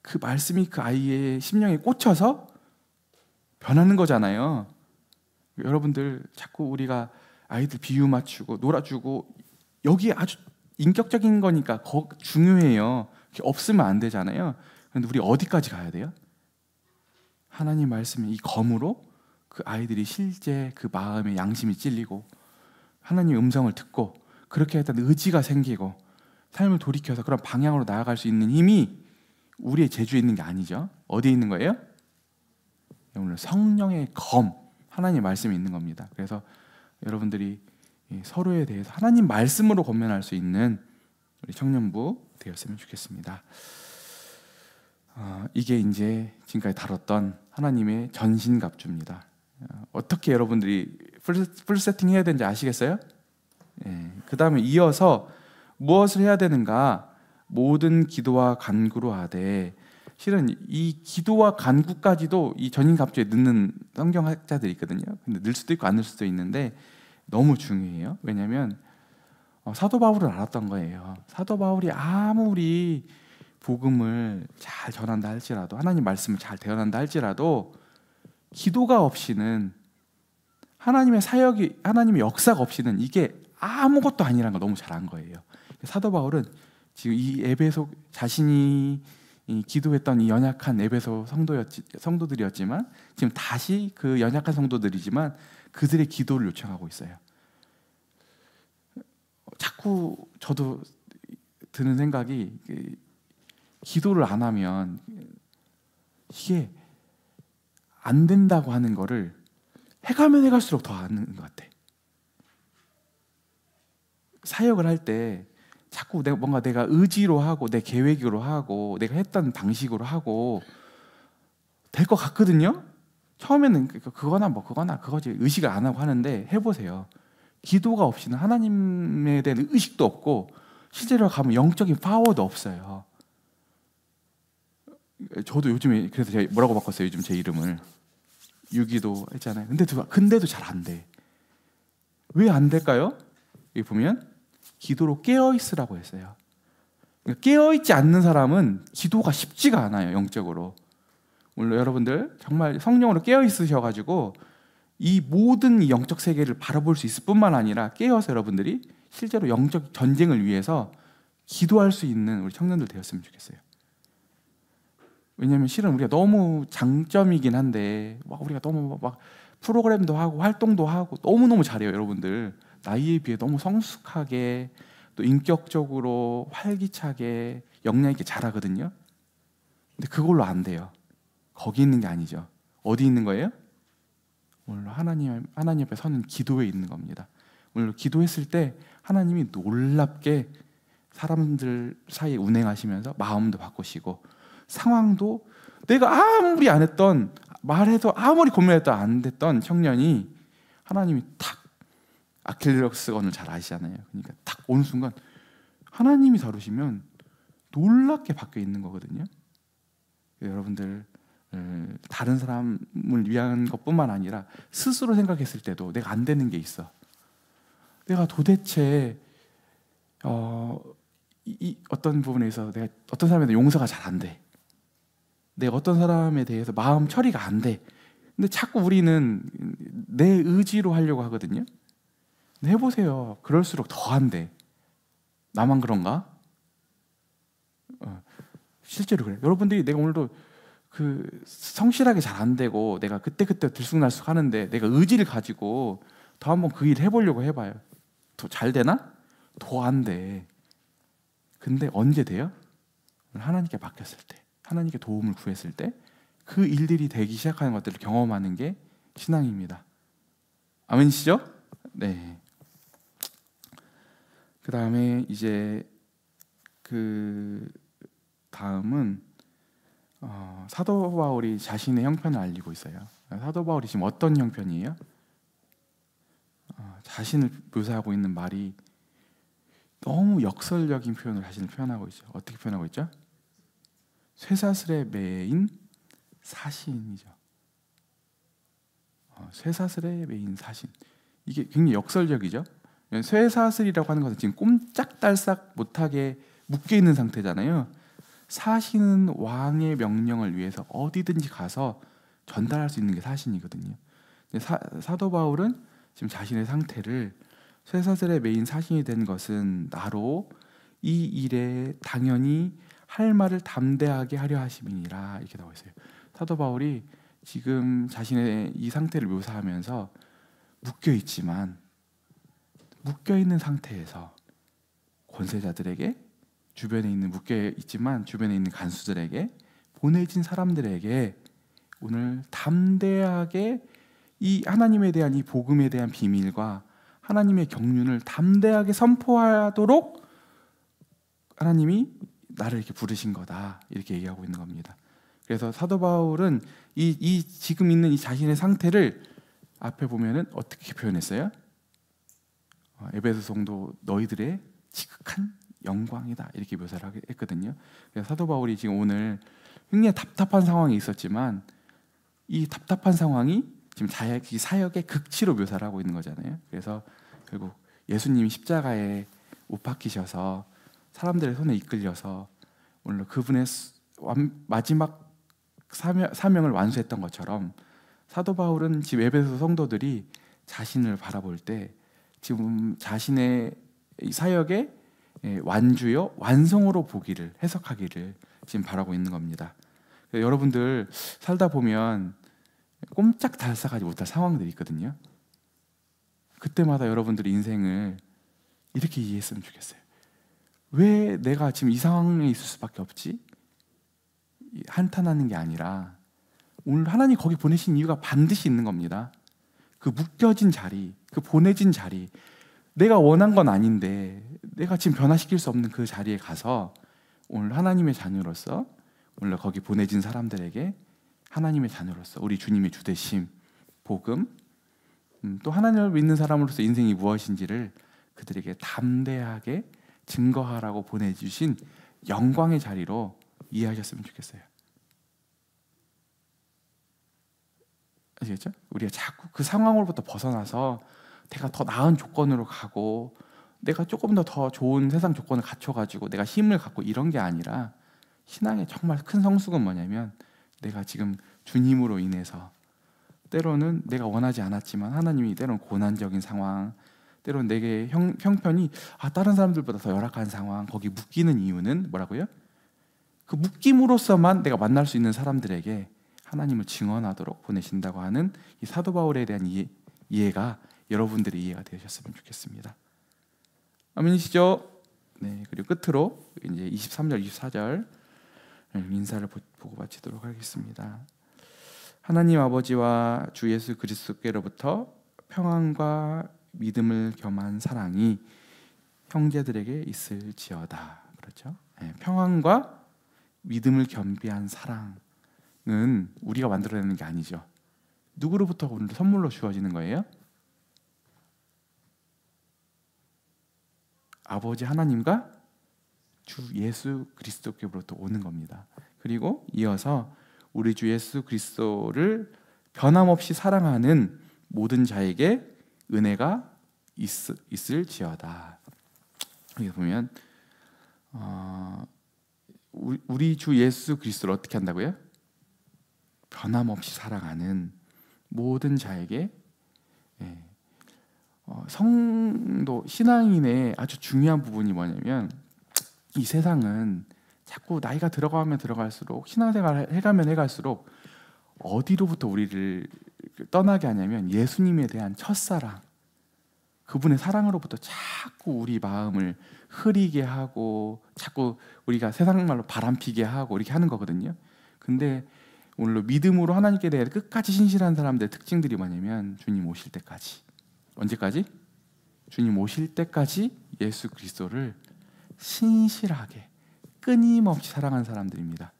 그 말씀이 그 아이의 심령에 꽂혀서 변하는 거잖아요. 여러분들 자꾸 우리가 아이들 비유 맞추고 놀아주고 여기 아주 인격적인 거니까 중요해요. 없으면 안 되잖아요. 그런데 우리 어디까지 가야 돼요? 하나님 말씀의 이 검으로 그 아이들이 실제 그 마음의 양심이 찔리고 하나님의 음성을 듣고 그렇게 했던 의지가 생기고 삶을 돌이켜서 그런 방향으로 나아갈 수 있는 힘이 우리의 재주에 있는 게 아니죠. 어디에 있는 거예요? 오늘 성령의 검, 하나님의 말씀이 있는 겁니다. 그래서 여러분들이 서로에 대해서 하나님 말씀으로 권면할 수 있는 우리 청년부 되었으면 좋겠습니다. 이게 이제 지금까지 다뤘던 하나님의 전신갑주입니다. 어떻게 여러분들이 풀 세팅 해야 되는지 아시겠어요? 그 다음에 이어서 무엇을 해야 되는가? 모든 기도와 간구로 하되 실은 이 기도와 간구까지도 이 전신갑주에 넣는 성경학자들이 있거든요. 근데 넣을 수도 있고 안 넣을 수도 있는데 너무 중요해요. 왜냐하면 사도 바울을 알았던 거예요. 사도 바울이 아무리 복음을 잘 전한다 할지라도 하나님 말씀을 잘 대언한다 할지라도 기도가 없이는 하나님의 사역이 하나님의 역사가 없이는 이게 아무것도 아니라는 걸 너무 잘 안 거예요. 사도 바울은 지금 이 에베소 자신이 기도했던 이 연약한 에베소 성도들이었지만 지금 다시 그 연약한 성도들이지만 그들의 기도를 요청하고 있어요. 자꾸 저도 드는 생각이 기도를 안 하면 이게 안 된다고 하는 거를 해가면 해갈수록 더 아는 것 같아. 사역을 할 때 자꾸 뭔가 내가 의지로 하고 내 계획으로 하고 내가 했던 방식으로 하고 될 것 같거든요. 처음에는 그거나 그거지 의식을 안 하고 하는데 해보세요. 기도가 없이는 하나님에 대한 의식도 없고 실제로 가면 영적인 파워도 없어요. 저도 요즘에 그래서 제가 뭐라고 바꿨어요? 요즘 제 이름을 유기도 했잖아요. 근데도 잘 안 돼. 왜 안 될까요? 여기 보면 기도로 깨어 있으라고 했어요. 그러니까 깨어 있지 않는 사람은 기도가 쉽지가 않아요. 영적으로. 물론 여러분들 정말 성령으로 깨어 있으셔가지고 이 모든 영적 세계를 바라볼 수 있을 뿐만 아니라 깨어서 여러분들이 실제로 영적 전쟁을 위해서 기도할 수 있는 우리 청년들 되었으면 좋겠어요. 왜냐하면 실은 우리가 너무 장점이긴 한데 우리가 너무 막 프로그램도 하고 활동도 하고 너무너무 잘해요. 여러분들 나이에 비해 너무 성숙하게 또 인격적으로 활기차게 역량 있게 잘하거든요. 근데 그걸로 안 돼요. 거기 있는 게 아니죠. 어디 있는 거예요? 물론 하나님 앞에 서는 기도에 있는 겁니다. 물론 기도했을 때 하나님이 놀랍게 사람들 사이에 운행하시면서 마음도 바꾸시고 상황도 내가 아무리 안 했던 말해도 아무리 고민해도 안 됐던 청년이 하나님이 탁 아킬레스건을 잘 아시잖아요. 그러니까 탁 오는 순간 하나님이 다루시면 놀랍게 바뀌어 있는 거거든요. 여러분들 다른 사람을 위한 것뿐만 아니라 스스로 생각했을 때도 내가 안 되는 게 있어. 내가 도대체 어떤 부분에서 내가 어떤 사람에 대해 용서가 잘 안 돼. 내가 어떤 사람에 대해서 마음 처리가 안 돼. 근데 자꾸 우리는 내 의지로 하려고 하거든요. 근데 해보세요. 그럴수록 더 안 돼. 나만 그런가? 실제로 그래. 여러분들이 내가 오늘도 성실하게 잘 안 되고 내가 그때그때 들쑥날쑥 하는데 내가 의지를 가지고 더 한번 그 일 해보려고 해봐요. 더 잘 되나? 더 안 돼. 근데 언제 돼요? 하나님께 맡겼을 때, 하나님께 도움을 구했을 때 그 일들이 되기 시작하는 것들을 경험하는 게 신앙입니다. 아멘이시죠? 네. 그 다음에 이제 다음은 사도 바울이 자신의 형편을 알리고 있어요. 사도 바울이 지금 어떤 형편이에요? 자신을 묘사하고 있는 말이 너무 역설적인 표현을 자신을 표현하고 있죠. 어떻게 표현하고 있죠? 쇠사슬에 매인 사신이죠. 쇠사슬에 매인 사신. 이게 굉장히 역설적이죠. 쇠사슬이라고 하는 것은 지금 꼼짝달싹 못하게 묶여 있는 상태잖아요. 사신은 왕의 명령을 위해서 어디든지 가서 전달할 수 있는 게 사신이거든요. 사도 바울은 지금 자신의 상태를 쇠사슬에 매인 사신이 된 것은 나로 이 일에 당연히 할 말을 담대하게 하려 하심이니라 이렇게 나와 있어요. 사도 바울이 지금 자신의 이 상태를 묘사하면서 묶여 있는 상태에서 권세자들에게 주변에 있는 묶여 있지만 주변에 있는 간수들에게 보내진 사람들에게 오늘 담대하게 이 하나님에 대한 이 복음에 대한 비밀과 하나님의 경륜을 담대하게 선포하도록 하나님이 나를 이렇게 부르신 거다 이렇게 얘기하고 있는 겁니다. 그래서 사도 바울은 이 지금 있는 이 자신의 상태를 앞에 보면은 어떻게 표현했어요? 에베소 성도 너희들의 지극한 영광이다 이렇게 묘사를 했거든요. 그래서 사도 바울이 지금 오늘 굉장히 답답한 상황이 있었지만 이 답답한 상황이 지금 자기 사역의 극치로 묘사를 하고 있는 거잖아요. 그래서 결국 예수님이 십자가에 못 박히셔서 사람들의 손에 이끌려서 오늘 그분의 마지막 사명을 완수했던 것처럼 사도 바울은 지금 에베소 성도들이 자신을 바라볼 때 지금 자신의 사역의 완주요 완성으로 보기를 해석하기를 지금 바라고 있는 겁니다. 여러분들 살다 보면 꼼짝달싹하지 못할 상황들이 있거든요. 그때마다 여러분들의 인생을 이렇게 이해했으면 좋겠어요. 왜 내가 지금 이 상황에 있을 수밖에 없지? 한탄하는 게 아니라 오늘 하나님 거기 보내신 이유가 반드시 있는 겁니다. 그 묶여진 자리, 그 보내진 자리, 내가 원한 건 아닌데 내가 지금 변화시킬 수 없는 그 자리에 가서 오늘 하나님의 자녀로서 오늘 거기 보내진 사람들에게 하나님의 자녀로서 우리 주님의 주되심, 복음, 또 하나님을 믿는 사람으로서 인생이 무엇인지를 그들에게 담대하게 증거하라고 보내주신 영광의 자리로 이해하셨으면 좋겠어요. 아시겠죠? 우리가 자꾸 그 상황으로부터 벗어나서 내가 더 나은 조건으로 가고 내가 조금 더 좋은 세상 조건을 갖춰가지고 내가 힘을 갖고 이런 게 아니라, 신앙의 정말 큰 성숙은 뭐냐면 내가 지금 주님으로 인해서 때로는 내가 원하지 않았지만 하나님이 때로는 고난적인 상황, 때로는 내게 형편이 다른 사람들보다 더 열악한 상황, 거기 묶이는 이유는 뭐라고요? 그 묶임으로써만 내가 만날 수 있는 사람들에게 하나님을 증언하도록 보내신다고 하는 이 사도 바울에 대한 이해가 여러분들의 이해가 되셨으면 좋겠습니다. 아멘이시죠? 네, 그리고 끝으로 이제 23절, 24절 인사를 보고 마치도록 하겠습니다. 하나님 아버지와 주 예수 그리스도께로부터 평안과 믿음을 겸한 사랑이 형제들에게 있을지어다. 그렇죠? 네, 평안과 믿음을 겸비한 사랑은 우리가 만들어내는 게 아니죠. 누구로부터 오늘 선물로 주어지는 거예요? 아버지 하나님과 주 예수 그리스도께로부터 오는 겁니다. 그리고 이어서 우리 주 예수 그리스도를 변함없이 사랑하는 모든 자에게 은혜가 있을지어다. 여기 보면 우리 주 예수 그리스도를 어떻게 한다고요? 변함없이 사랑하는 모든 자에게. 성도 신앙인의 아주 중요한 부분이 뭐냐면, 이 세상은 자꾸 나이가 들어가면 들어갈수록, 신앙생활을 해가면 해갈수록 어디로부터 우리를 떠나게 하냐면 예수님에 대한 첫사랑, 그분의 사랑으로부터 자꾸 우리 마음을 흐리게 하고 자꾸 우리가 세상 말로 바람피게 하고 이렇게 하는 거거든요. 근데 오늘로 믿음으로 하나님께 대해 끝까지 신실한 사람들의 특징들이 뭐냐면, 주님 오실 때까지. 언제까지? 주님 오실 때까지 예수 그리스도를 신실하게 끊임없이 사랑하는 사람들입니다.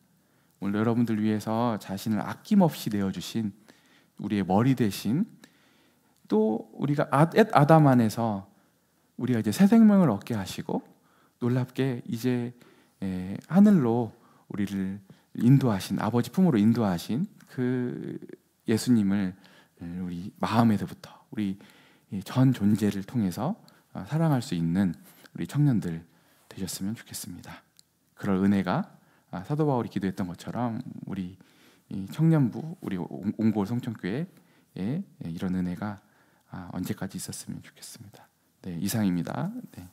오늘 여러분들 위해서 자신을 아낌없이 내어주신 우리의 머리 대신, 또 우리가 아담 안에서 우리가 이제 새 생명을 얻게 하시고 놀랍게 이제 하늘로 우리를 인도하신, 아버지 품으로 인도하신 그 예수님을 우리 마음에서부터 우리 전 존재를 통해서 사랑할 수 있는 우리 청년들 되셨으면 좋겠습니다. 그럴 은혜가 사도 바울이 기도했던 것처럼 우리 청년부, 우리 옹골 성천교회에 이런 은혜가 언제까지 있었으면 좋겠습니다. 네, 이상입니다. 네.